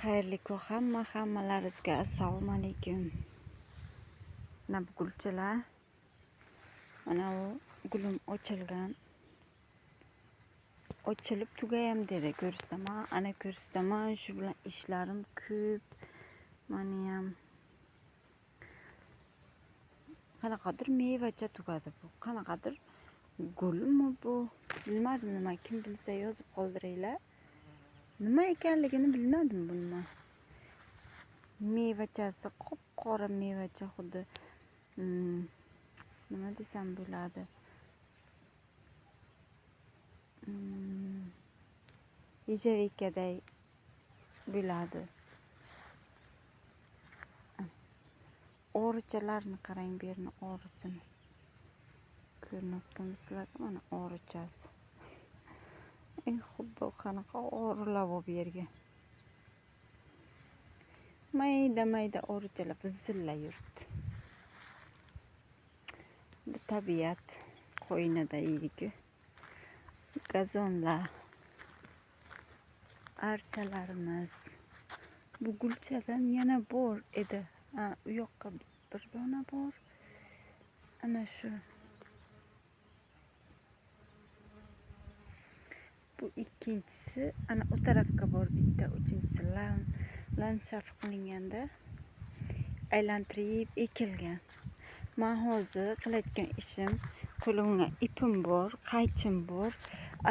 Xayrli kun hammalaringizga assalomu alaykum. Mana bu gulchalar, mana bu gulim ochilgan. Ochilib tugayam dedi ko'rsataman. Ana ko'rsataman, shu bilan ishlarim ko'p. Mana ham qanaqadir mevacha tugadi bu. Qanaqadir gulmi bu? Bilmadim nima, kim bilsa yozib qoldiringlar. Nima ekanligini bilmadim buni. Mevachasi qop-qora mevacha, xuddi nima desam bo'ladi? Ejavikaday bo'ladi. O'richalarni qarang, bu yerni o'risini. Ko'rinibdimi sizlarga? Mana o'richasi. Xuddi qanaqa o'rilar bu yerga. Mayda o'richalar vizillab yuribdi. Bu tabiat qo'ynida yeydi. Gazonlar, archalarimiz. Bu gulchadan yana bor edi. U yoqqa bir dona bor. Ana shu. Bu ikkinchisi, ana o tarafga bor bitta, uchinchisi landshaft qilinganda aylantirib ekilgan. Men hozir qilayotgan ishim, qo'limga ipim bor, qaychim bor,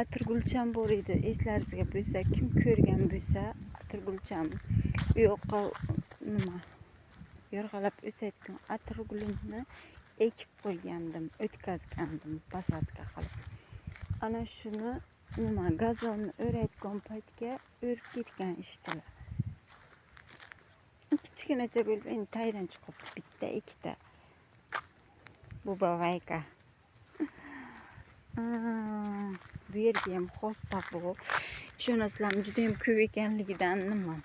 atirgulcham bor edi. Eslaringizga bo'lsa, kim ko'rgan bo'lsa, atirgulcham bu yoqqa nima yo'rg'alab o'sayotgan atirgulimni ekib qo'ygandim, o'tkazgandim posadka qilib. Ana shuni nima gazonni o'rayotgan paytga o'rib ketgan ishchilar. Kichkinacha bo'lib endi taydan chiqib bitta, ikkita. Bu bavayka. Bu yerga ham xosta bu. Ishonasizlarmi, juda ham ko'p ekanligidan nima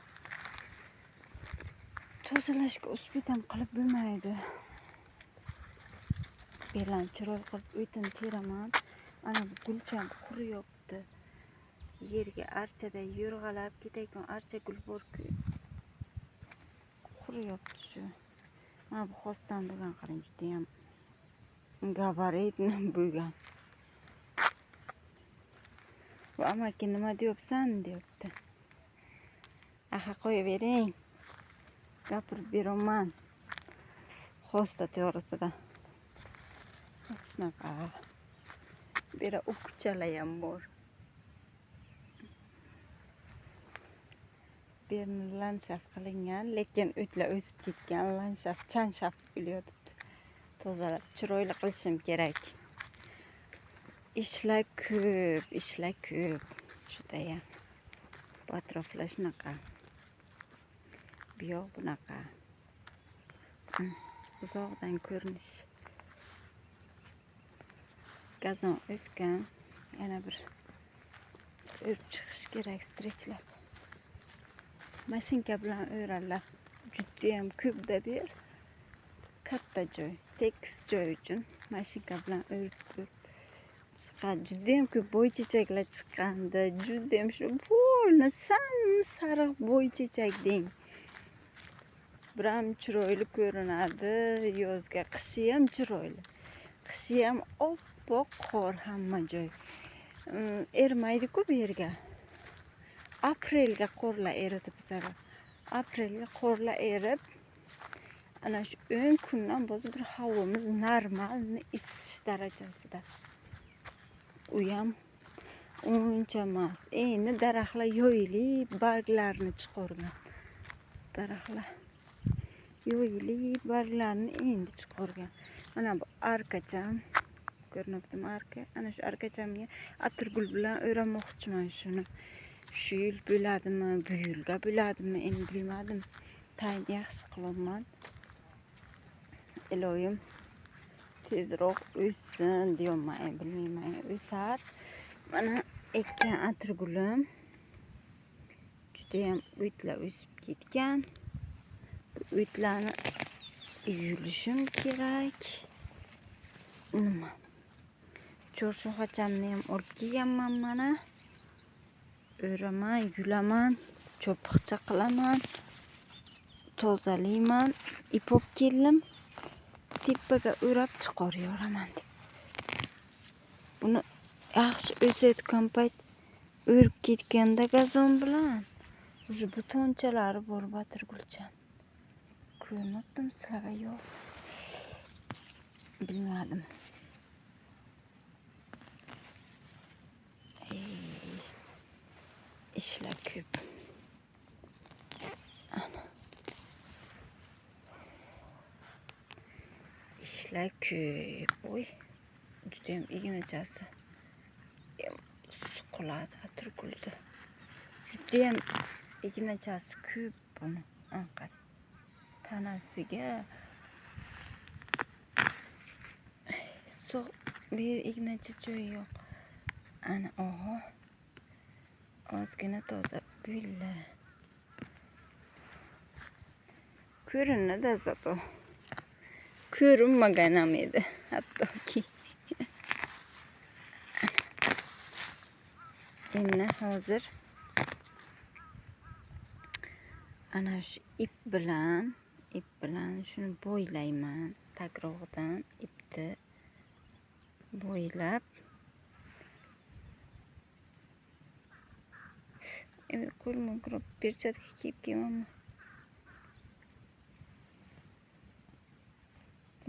tozalashga uspitam qilib bo'lmaydi. Belan chiroy qilib o'tin teraman. Ana bu gulcham quriyapti. Yerga archada yo'rg'alab ketayotgan archa gul bor-ku. Quriyapti shu. Mana bu xostam bo'lgan, qarang, juda ham gabaritni bo'lgan. Bu amaki nima deyapsan deyapti. Aha, qo'yavering. Gapirib beraman. Xosta to'g'risida. Shunaqa. Bera ukchalar ham bor. Berni landshaft qilingan, lekin o'tlar o'sib ketgan. Landshaft, chanshaft bo'lyapti. Tozalab chiroyli qilishim kerak. Ishlar ko'p. Juda ham. Bu atroflar shunaqa. Bu yoq bunaqa. Uzoqdan ko'rinish. Gazon o'sgan. Yana bir o'rib chiqish kerak, strichlab. Mashinka bilan o'ralab. Juda ham ko'pda bu yer. Katta joy, tekis joy uchun mashinka bilan o'rib chiqadi. Juda ham ko'p bo'ychechaklar chiqqandi. Juda ham shu bo'lni sariq bo'ychechak deng. Biram chiroyli ko'rinadi. Yozga qishi ham chiroyli. Qishi ham oppoq qor hamma joy. Ermaydi-ku bu yerga. Aprelga qorlar eridi bizlar. Aprelga qorlar erib, ana shu 10 kundan bozor bir havomiz normal isish darajasida. U ham uncha emas. Endi daraxtlar yoyilib, barglarni chiqargan. Daraxtlar yoyilib, barglarni endi chiqargan. Mana bu arkacham, ko'rinibdimi arka? Ana shu arkachamga atirgul bilan o'ramoqchiman shuni. Shu yil bo'ladimi, bu yilga bo'ladimi, endi bilmadim. Tayin yaxshi qilaman. Iloyim tezroq o'ssin deyman, bilmayman, o'sar. Mana ekkan atirgulim juda ham o'tlar o'sib ketgan. Bu o'tlarni yulishim kerak. Nima? Chorshoxachamni ham olib kelganman mana. O'raman, yulaman. cho'piqcha qilaman, tozalayman, ip olib keldim, tepaga o'rab chiqarayoraman deb. Buni yaxshi o'sayotgan payt o'rib ketganda gazon bilan уже butonchalari bor Batirgulchan. Ko'rinibdimi sizlarga yo'q? Bilmadim. İşler ko'p. İşler ko'p. Oy. Judayam ignachasi. Suqiladi Batirgulda. Judayam ignachasi ko'p buni. Anqat. Tanasiga bir ignacha joyi yo'q. Ana oho. Ozgina toza bulla. Ko'rinadi zato. Ko'rinmagan ham edi hattoki. Endi hozir ana shu ip bilan shuni bo'ylayman. Tagrog'idan ipni bo'ylab qo'limga kirib perchatka kiyib kelmanmi?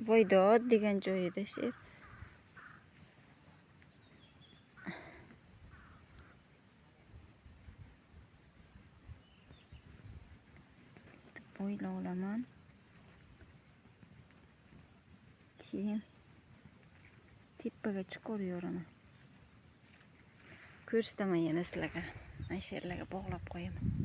Voydod degan joyida sher. Bo'ylab olaman. Keyin tepaga chiqarayoraman. Ko'rsataman yana sizlarga. Mana shu yerlarga bog'lab qo'yaman.